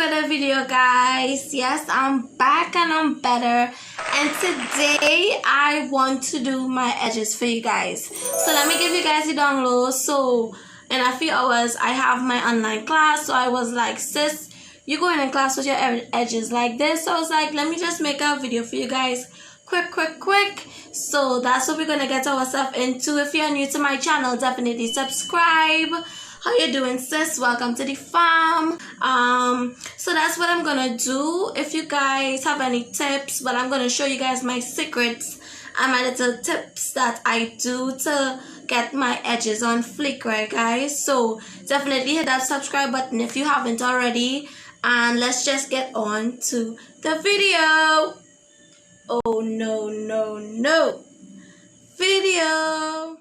with a video, guys. Yes, I'm back and I'm better, and today I want to do my edges for you guys. So let me give you guys the download. So in a few hours I have my online class, so I was like, sis, you going in class with your edges like this? So I was like, let me just make a video for you guys quick. So that's what we're gonna get ourselves into. If you're new to my channel, definitely subscribe. How you doing, sis? Welcome to the farm. So that's what I'm gonna do. If you guys have any tips, but I'm gonna show you guys my secrets and my little tips that I do to get my edges on flick, right, guys? So definitely hit that subscribe button if you haven't already, and let's just get on to the video. Oh no video.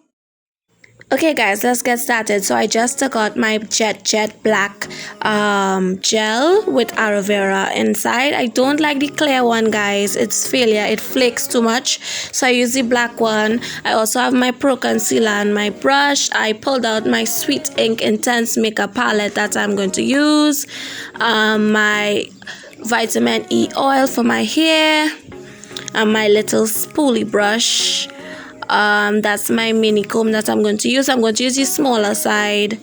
Okay guys, let's get started. So I just took out my jet black gel with aloe vera inside. I don't like the clear one, guys. It's failure, it flakes too much, so I use the black one. I also have my pro concealer and my brush. I pulled out my Sweet Ink Intense makeup palette that I'm going to use, my vitamin E oil for my hair, and my little spoolie brush. That's my mini comb that I'm going to use. I'm going to use the smaller side.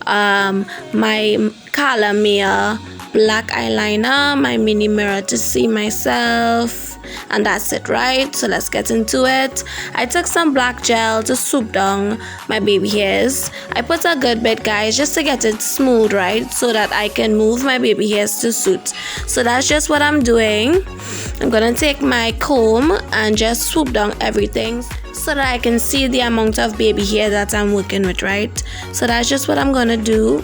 My CaraMia black eyeliner, my mini mirror to see myself, and that's it, right? So let's get into it. I took some black gel to swoop down my baby hairs. I put a good bit, guys, just to get it smooth, right, so that I can move my baby hairs to suit. So that's just what I'm doing. I'm gonna take my comb and just swoop down everything so that I can see the amount of baby hair that I'm working with, right? So that's just what I'm gonna do.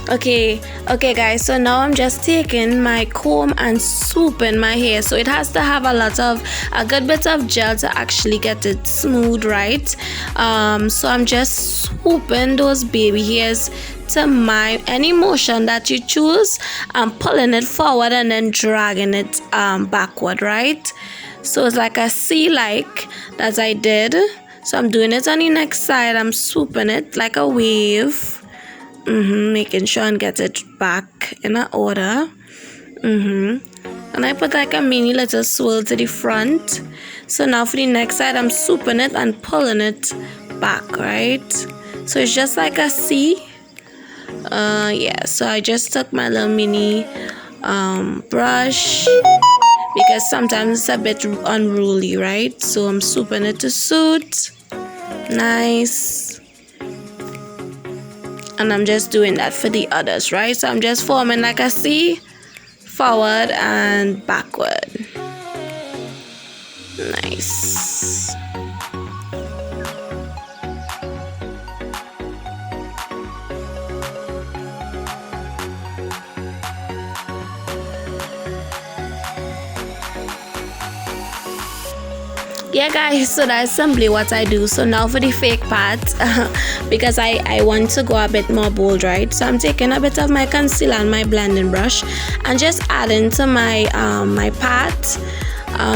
Okay guys, so now I'm just taking my comb and swooping my hair. So it has to have a good bit of gel to actually get it smooth, right? So I'm just swooping those baby hairs to any motion that you choose. I'm pulling it forward and then dragging it backward, right? So it's like a C-like that I did. So I'm doing it on the next side. I'm swooping it like a wave. Making sure and get it back in an order. And I put like a mini little swirl to the front. So now for the next side, I'm swooping it and pulling it back, right? So it's just like a C. Yeah, so I just took my little mini brush because sometimes it's a bit unruly, right? So I'm swooping it to suit. Nice. And I'm just doing that for the others, right? So I'm just forming like a C, forward and backward. Nice. Yeah guys, so that's simply what I do. So now for the fake part, because I want to go a bit more bold, right? So I'm taking a bit of my concealer and my blending brush and just adding to my my part,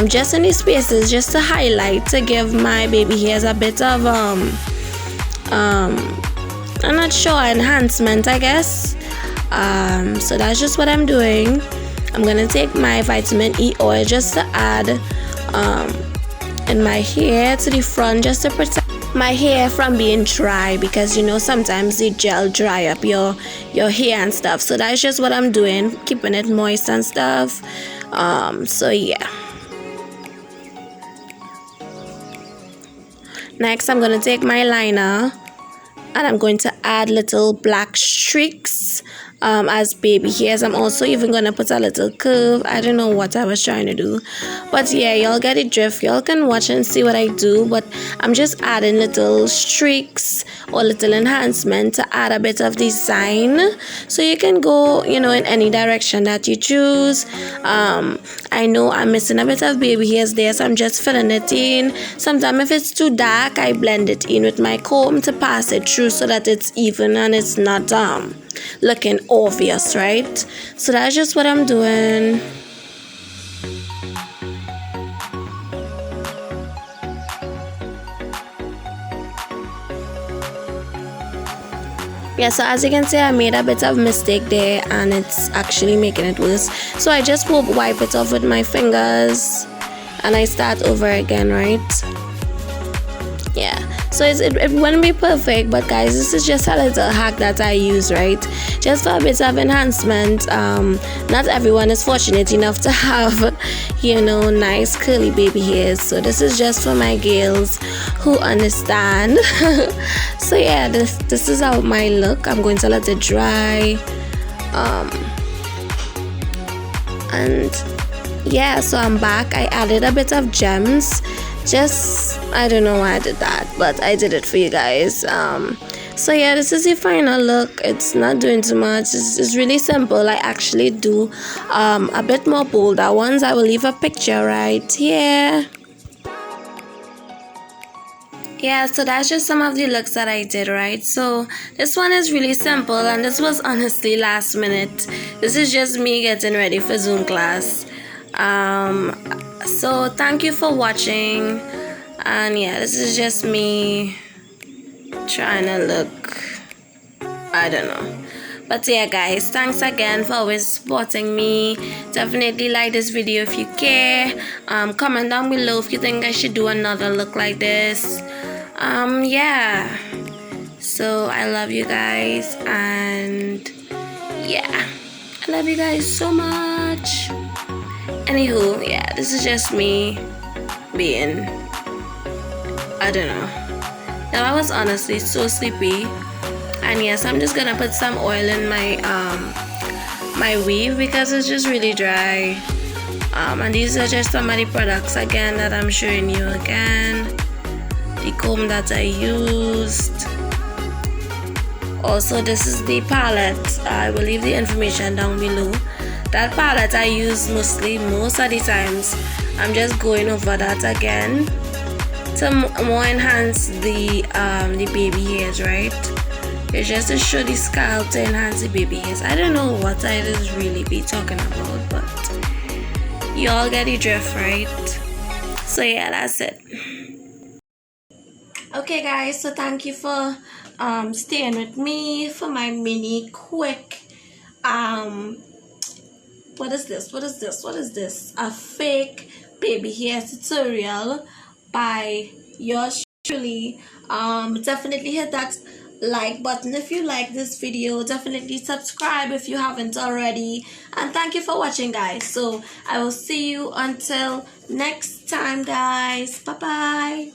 just in the spaces, just to highlight, to give my baby hairs a bit of I'm not sure, enhancement, I guess. So that's just what I'm doing. I'm gonna take my vitamin E oil just to add in my hair to the front, just to protect my hair from being dry, because you know sometimes the gel dry up your hair and stuff. So that's just what I'm doing, keeping it moist and stuff. So yeah. Next I'm gonna take my liner and I'm going to add little black streaks as baby hairs. I'm also even gonna put a little curve. I don't know what I was trying to do, but yeah, y'all get it drift. Y'all can watch and see what I do, but I'm just adding little streaks or little enhancement to add a bit of design, so you can go, you know, in any direction that you choose. I know I'm missing a bit of baby hairs there, so I'm just filling it in. Sometimes if it's too dark, I blend it in with my comb to pass it through so that it's even and it's not looking obvious, right? So that's just what I'm doing. Yeah, so as you can see, I made a bit of mistake there and it's actually making it worse. So I just wipe it off with my fingers and I start over again, right? Yeah, so it won't be perfect, but guys, this is just a little hack that I use, right? Just for a bit of enhancement. Not everyone is fortunate enough to have, you know, nice curly baby hairs, so this is just for my girls who understand. So yeah, this is how my look. I'm going to let it dry, and yeah, so I'm back. I added a bit of gems. Just, I don't know why I did that, but I did it for you guys. So yeah, this is the final look. It's not doing too much. It's really simple. I actually do a bit more bolder ones. I will leave a picture right here. Yeah, so that's just some of the looks that I did, right? So this one is really simple, and this was honestly last minute. This is just me getting ready for Zoom class. So thank you for watching, and yeah, this is just me trying to look, I don't know, but yeah guys, thanks again for always supporting me. Definitely like this video if you care. Comment down below if you think I should do another look like this. Yeah, so I love you guys, and yeah, I love you guys so much. Anywho, yeah, this is just me being, I don't know. Now I was honestly so sleepy, and yes, I'm just gonna put some oil in my my weave because it's just really dry. And these are just some of the products again that I'm showing you again. The comb that I used. Also, this is the palette. I will leave the information down below. That palette I use most of the times. I'm just going over that again to more enhance the baby hairs, right? It's just to show the scalp to enhance the baby hairs. I don't know what I just really be talking about, but you all get the drift, right? So yeah, that's it. Okay guys, so thank you for staying with me for my mini quick what is this? A fake baby hair tutorial by yours truly. Definitely hit that like button if you like this video. Definitely subscribe if you haven't already. And thank you for watching, guys. So I will see you until next time, guys. Bye bye.